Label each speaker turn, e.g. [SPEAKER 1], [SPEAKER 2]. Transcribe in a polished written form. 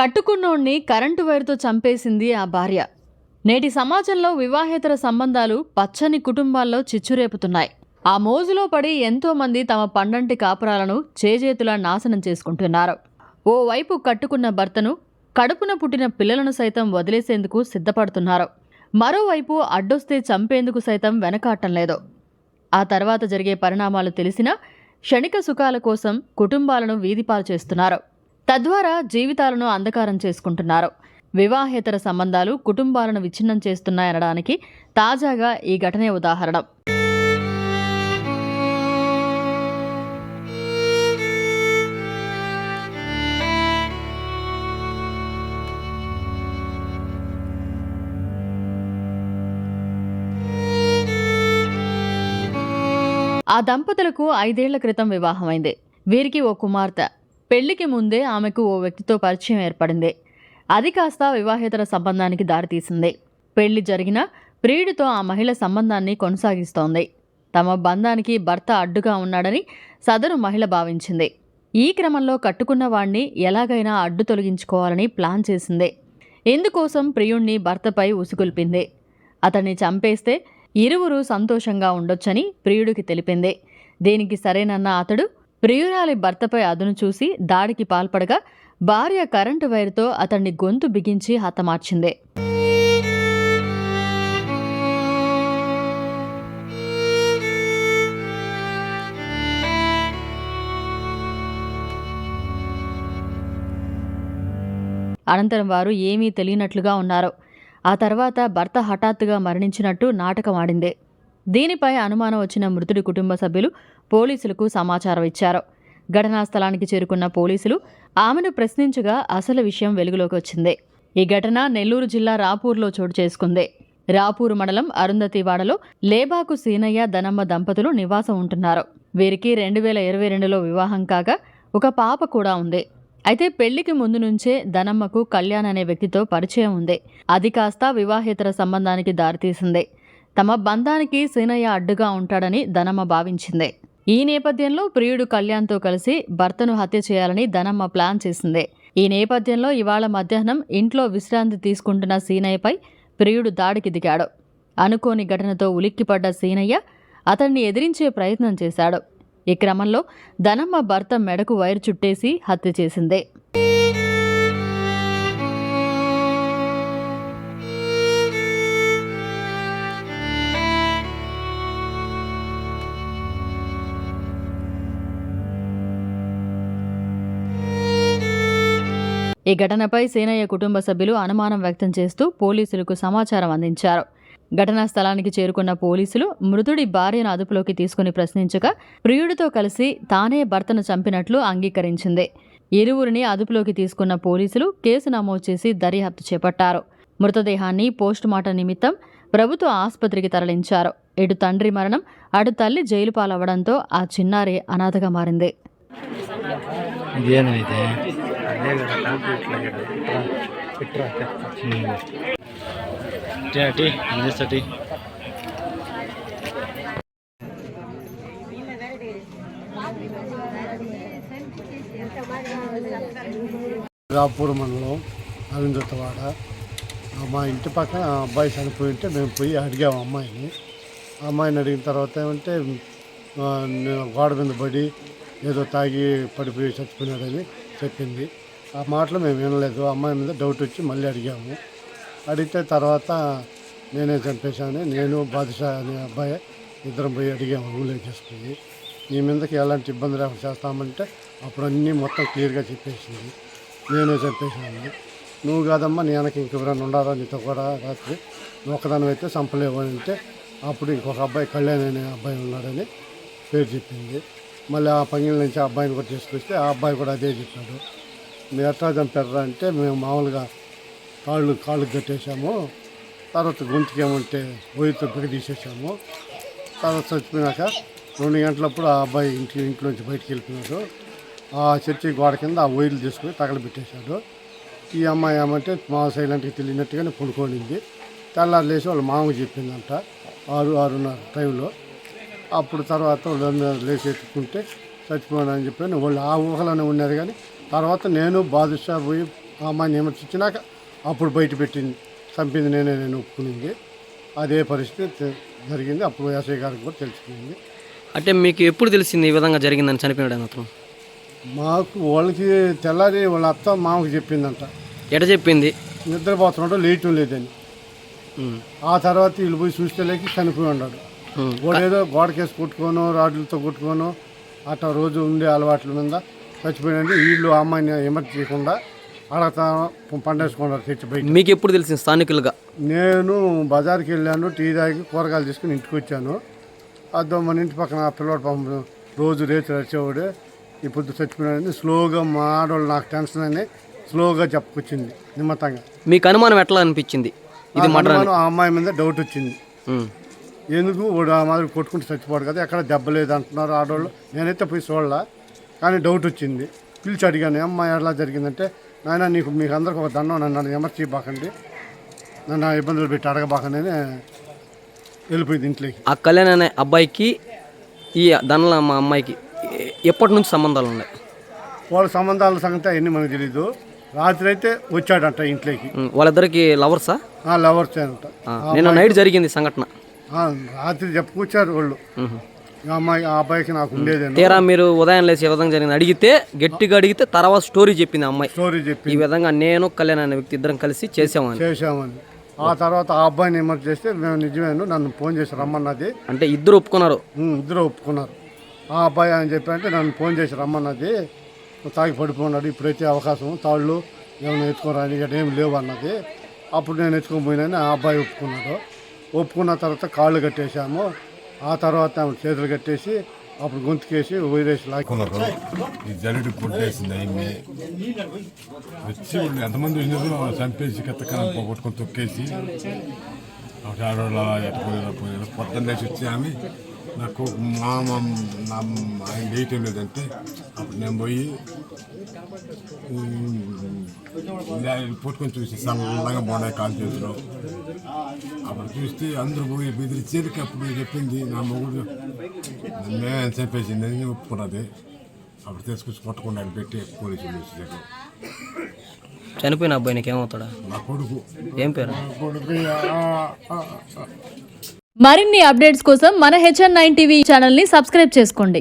[SPEAKER 1] కట్టుకున్నోణ్ణి current వైరుతో చంపేసింది ఆ భార్య. నేటి సమాజంలో వివాహేతర సంబంధాలు పచ్చని కుటుంబాల్లో చిచ్చురేపుతున్నాయి. ఆ మోజులో పడి ఎంతోమంది తమ పండంటి కాపురాలను చేజేతులా నాశనం చేసుకుంటున్నారు. ఓవైపు కట్టుకున్న భర్తను, కడుపున పుట్టిన పిల్లలను సైతం వదిలేసేందుకు సిద్ధపడుతున్నారు. మరోవైపు అడ్డొస్తే చంపేందుకు సైతం వెనకాటం లేదు. ఆ తర్వాత జరిగే పరిణామాలు తెలిసినా క్షణిక సుఖాల కోసం కుటుంబాలను వీధిపాలు చేస్తున్నారు. తద్వారా జీవితాలను అంధకారం చేసుకుంటున్నారు. వివాహేతర సంబంధాలు కుటుంబాలను విచ్ఛిన్నం చేస్తున్నాయనడానికి తాజాగా ఈ ఘటనే ఉదాహరణ. ఆ దంపతులకు 5 ఏళ్ల క్రితం వివాహమైంది. వీరికి ఓ కుమార్తె. పెళ్లికి ముందే ఆమెకు ఓ వ్యక్తితో పరిచయం ఏర్పడింది. అది కాస్త వివాహేతర సంబంధానికి దారితీసింది. పెళ్లి జరిగినా ప్రియుడితో ఆ మహిళ సంబంధాన్ని కొనసాగిస్తోంది. తమ బంధానికి భర్త అడ్డుగా ఉన్నాడని సదరు మహిళ భావించింది. ఈ క్రమంలో కట్టుకున్న వాణ్ణి ఎలాగైనా అడ్డు తొలగించుకోవాలని ప్లాన్ చేసింది. ఇందుకోసం ప్రియుణ్ణి భర్తపై ఉసుగొల్పింది. అతన్ని చంపేస్తే ఇరువురు సంతోషంగా ఉండొచ్చని ప్రియుడికి తెలిపింది. దీనికి సరేనన్న అతడు ప్రియురాలి భర్తపై అదును చూసి దాడికి పాల్పడగా భార్య కరెంటు వైరుతో అతన్ని గొంతు బిగించి హతమార్చింది. అనంతరం వారు ఏమీ తెలియనట్లుగా ఉన్నారు. ఆ తర్వాత భర్త హఠాత్తుగా మరణించినట్టు నాటకం ఆడింది. దీనిపై అనుమానం వచ్చిన మృతుడి కుటుంబ సభ్యులు పోలీసులకు సమాచారం ఇచ్చారు. ఘటనా స్థలానికి చేరుకున్న పోలీసులు ఆమెను ప్రశ్నించగా అసలు విషయం వెలుగులోకి వచ్చింది. ఈ ఘటన నెల్లూరు జిల్లా రాపూర్లో చోటు చేసుకుంది. రాపూరు మండలం అరుంధతివాడలో లేబాకు సీనయ్య, ధనమ్మ దంపతులు నివాసం ఉంటున్నారు. వీరికి 2022లో వివాహం కాగా ఒక పాప కూడా ఉంది. అయితే పెళ్లికి ముందు నుంచే ధనమ్మకు కళ్యాణ్ అనే వ్యక్తితో పరిచయం ఉంది. అది కాస్త వివాహేతర సంబంధానికి దారితీసింది. తమ బంధానికి సీనయ్య అడ్డుగా ఉంటాడని ధనమ్మ భావించింది. ఈ నేపథ్యంలో ప్రియుడు కళ్యాణ్తో కలిసి భర్తను హత్య చేయాలని ధనమ్మ ప్లాన్ చేసింది. ఈ నేపథ్యంలో ఇవాళ మధ్యాహ్నం ఇంట్లో విశ్రాంతి తీసుకుంటున్న సీనయ్యపై ప్రియుడు దాడికి దిగాడు. అనుకోని ఘటనతో ఉలిక్కిపడ్డ సీనయ్య అతన్ని ఎదిరించే ప్రయత్నం చేశాడు. ఈ క్రమంలో ధనమ్మ భర్త మెడకు వైరు చుట్టేసి హత్య చేసింది. ఈ ఘటనపై సీనయ్య కుటుంబ సభ్యులు అనుమానం వ్యక్తం చేస్తూ పోలీసులకు సమాచారం అందించారు. ఘటనా స్థలానికి చేరుకున్న పోలీసులు మృతుడి భార్యను అదుపులోకి తీసుకుని ప్రశ్నించగా ప్రియుడితో కలిసి తానే భర్తను చంపినట్లు అంగీకరించింది. ఇరువురిని అదుపులోకి తీసుకున్న పోలీసులు కేసు నమోదు చేసి దర్యాప్తు చేపట్టారు. మృతదేహాన్ని పోస్టుమార్టం నిమిత్తం ప్రభుత్వ ఆసుపత్రికి తరలించారు. ఇటు తండ్రి మరణం, అటు తల్లి జైలు పాలవ్వడంతో ఆ చిన్నారి అనాథగా మారింది.
[SPEAKER 2] రాపూర్ మండలం అరుంధతివాడ. మా ఇంటి పక్కన అబ్బాయి చనిపోయి ఉంటే మేము పోయి అడిగాము అమ్మాయిని. అడిగిన తర్వాత ఏమంటే గోడ మీద పడి ఏదో తాగి పడిపోయి చచ్చిపోయినాడని చెప్పింది. ఆ మాటలు మేము వినలేదు. అమ్మాయి మీద డౌట్ వచ్చి మళ్ళీ అడిగాము. అడిగితే తర్వాత నేనే చంపేశాను, నేను బాదుషా అనే అబ్బాయి ఇద్దరం పోయి అడిగాము. ఊళ్ళో చేసుకుని నీ మీదకి ఎలాంటి ఇబ్బంది లేకుండా చేస్తామంటే అప్పుడు అన్నీ మొత్తం క్లియర్గా చెప్పేసింది. నేనే చంపేశాను, నువ్వు కాదమ్మా నీ వెనక ఇంకెవరైనా ఉండాలా నీతో కూడా రాత్రి, నువ్వు ఒకదాని అయితే చంపలేవు అని అంటే అప్పుడు ఇంకొక అబ్బాయి కళ్యాణ్ అనే అబ్బాయి ఉన్నాడని పేరు చెప్పింది. మళ్ళీ ఆ పంగిల నుంచి ఆ అబ్బాయిని కూడా తీసుకొస్తే ఆ అబ్బాయి కూడా అదే చెప్పాడు. మీరు ఎట్లా చంపారా అంటే మేము మామూలుగా కాళ్ళకు కట్టేసాము, తర్వాత గొంతుకి ఏమంటే బొయ్యితో బిగదీసేసాము. తర్వాత చచ్చిపోయినాక 2 గంటలప్పుడు ఆ అబ్బాయి ఇంట్లోంచి బయటికి వెళ్ళిపోయినాడు. ఆ చర్చి గోడ కింద ఆ వైర్లు తీసుకుని తగలబెట్టేశాడు. ఈ అమ్మాయి ఏమంటే మా సైలెంట్గా తెలియనట్టుగానే పడుకోనింది. తెల్లారు లేచి వాళ్ళ మామకు చెప్పిందంట 6-6:30 టైంలో. అప్పుడు తర్వాత వాళ్ళు లేచి ఎత్తుకుంటే చచ్చిపోయాడని చెప్పి వాళ్ళు ఆ ఊహలోనే ఉన్నారు. కానీ తర్వాత నేను బాదుషా పోయి ఆ అమ్మాయిని విమర్శించినాక అప్పుడు బయట పెట్టింది, చంపింది నేను ఒప్పుకునింది. అదే పరిస్థితి జరిగింది. అప్పుడు ఎస్ఐ గారికి కూడా తెలిసిపోయింది.
[SPEAKER 3] అంటే మీకు ఎప్పుడు తెలిసింది ఈ విధంగా జరిగిందని, చనిపోయాడు అతను?
[SPEAKER 2] మాకు వాళ్ళకి తెల్లారి వాళ్ళ అత్త మామకి చెప్పిందంట,
[SPEAKER 3] ఎట చెప్పింది?
[SPEAKER 2] నిద్రపోతున్నాడో లేయటం లేదని. ఆ తర్వాత వీళ్ళు పోయి చూస్తేలేకి చనిపోయి ఉన్నాడు. వాడేదో గోడకేసి కొట్టుకోను, రాడ్లతో కొట్టుకోను అట్లా రోజు ఉండే అలవాట్ల మీద చచ్చిపోయినండి. వీళ్ళు ఆ అమ్మాయిని విమర్శ చేయకుండా అడగతా పండేసుకున్నారు తెచ్చి బయట.
[SPEAKER 3] మీకు ఎప్పుడు తెలిసింది స్థానికులుగా?
[SPEAKER 2] నేను బజార్కి వెళ్ళాను, టీ తాగి కూరగాయలు తీసుకుని ఇంటికి వచ్చాను. అదో మన ఇంటి పక్కన పిల్లవాడు పాపం రోజు రేతులు వచ్చేవాడు, ఇప్పుడు చచ్చిపోయినాడని స్లోగా మా ఆడవాళ్ళు నాకు టెన్షన్ అని స్లోగా చెప్పుకొచ్చింది నిమ్మతంగా.
[SPEAKER 3] మీకు అనుమానం ఎట్లా అనిపించింది? ఇది
[SPEAKER 2] ఆ అమ్మాయి మీద డౌట్ వచ్చింది. ఎందుకు వాడు ఆ మాదిరి కొట్టుకుంటూ చచ్చిపోడు కదా, ఎక్కడ దెబ్బ లేదు అంటున్నారు ఆడవాళ్ళు. నేనైతే పోయి చూడలా, కానీ డౌట్ వచ్చింది. పిలిచి అడిగాను, అమ్మాయి ఎలా జరిగిందంటే, నాయన మీకు అందరికి ఒక దండం, నన్ను విమర్శ చేయబాకండి, నన్ను ఇబ్బందులు పెట్టి అడగబాకండి అని వెళ్ళిపోయింది ఇంట్లోకి.
[SPEAKER 3] ఆ కళ్యాణ్ అనే అబ్బాయికి ఈ దండల మా అమ్మాయికి ఎప్పటి నుంచి సంబంధాలు ఉన్నాయి?
[SPEAKER 2] వాళ్ళ సంబంధాల సంగతి అవన్నీ మనకు తెలీదు. రాత్రి అయితే వచ్చాడంట ఇంట్లోకి.
[SPEAKER 3] వాళ్ళిద్దరికి లవర్సా?
[SPEAKER 2] లవర్స్ అంట.
[SPEAKER 3] నిన్న నైట్ జరిగింది సంఘటన.
[SPEAKER 2] రాత్రి చెప్పుకొచ్చారు వాళ్ళు. ఆ అబ్బాయికి నాకు ఉండేది.
[SPEAKER 3] తీరా మీరు ఉదయం లేచి ఈ విధంగా జరిగింది అడిగితే, గట్టిగా అడిగితే తర్వాత స్టోరీ చెప్పింది అమ్మాయి.
[SPEAKER 2] స్టోరీ చెప్పి
[SPEAKER 3] ఈ విధంగా నేను కళ్యాణ్ అనే వ్యక్తి ఇద్దరం కలిసి చేసామని.
[SPEAKER 2] ఆ తర్వాత ఆ అబ్బాయిని విమర్శ చేస్తే మేము నిజమేను, నన్ను ఫోన్ చేసి రమ్మన్నది.
[SPEAKER 3] అంటే ఇద్దరు ఒప్పుకున్నారు?
[SPEAKER 2] ఇద్దరు ఒప్పుకున్నారు. ఆ అబ్బాయి అని చెప్పంటే నన్ను ఫోన్ చేసి రమ్మన్నది. తాగి పడిపోన్నాడు, ఇప్పుడైతే అవకాశం తాళ్ళు ఏమైనా ఎత్తుకోరాని ఇక్కడ ఏమి లేవు అన్నది. అప్పుడు నేను ఎత్తుకొని పోయినని ఆ అబ్బాయి ఒప్పుకున్నాడు. ఒప్పుకున్న తర్వాత కాళ్ళు కట్టేసాము. ఆ తర్వాత చేతులు కట్టేసి అప్పుడు గొంతుకేసి వైరేసి లాక్కున్నారు.
[SPEAKER 4] ఈ జరుడు కొట్టేసింది అయింది వచ్చి వాళ్ళు ఎంతమంది వచ్చినారో చంపేసి కత్తకనం పోగొట్టుకొని తొక్కేసి ఆడవాళ్ళు అలా ఎట్టుకోలేకపోయారు. పొద్దున్న వచ్చి ఆమె నాకు ఆయన వేయటం లేదంటే అప్పుడు నేను పోయి పట్టుకొని చూసి సన్నగా బాగున్నాయి కాలు చేతిలో. అప్పుడు చూస్తే అందరూ పోయి బెదిరించేదికి అప్పుడు చెప్పింది నా మొగుడు మేమే చంపేసింది అని ఒప్పుకున్నది. అప్పుడు తీసుకొచ్చి కొట్టకుండా పెట్టి పోలీసులు వచ్చేసారు.
[SPEAKER 3] చనిపోయిన అబ్బాయి నీకు ఏమవుతాడా?
[SPEAKER 4] నా కొడుకు.
[SPEAKER 3] ఏం పేరు?
[SPEAKER 1] మరిన్ని అప్డేట్స్ కోసం మన HN9 టీవీ ఛానల్ని సబ్స్క్రైబ్ చేసుకోండి.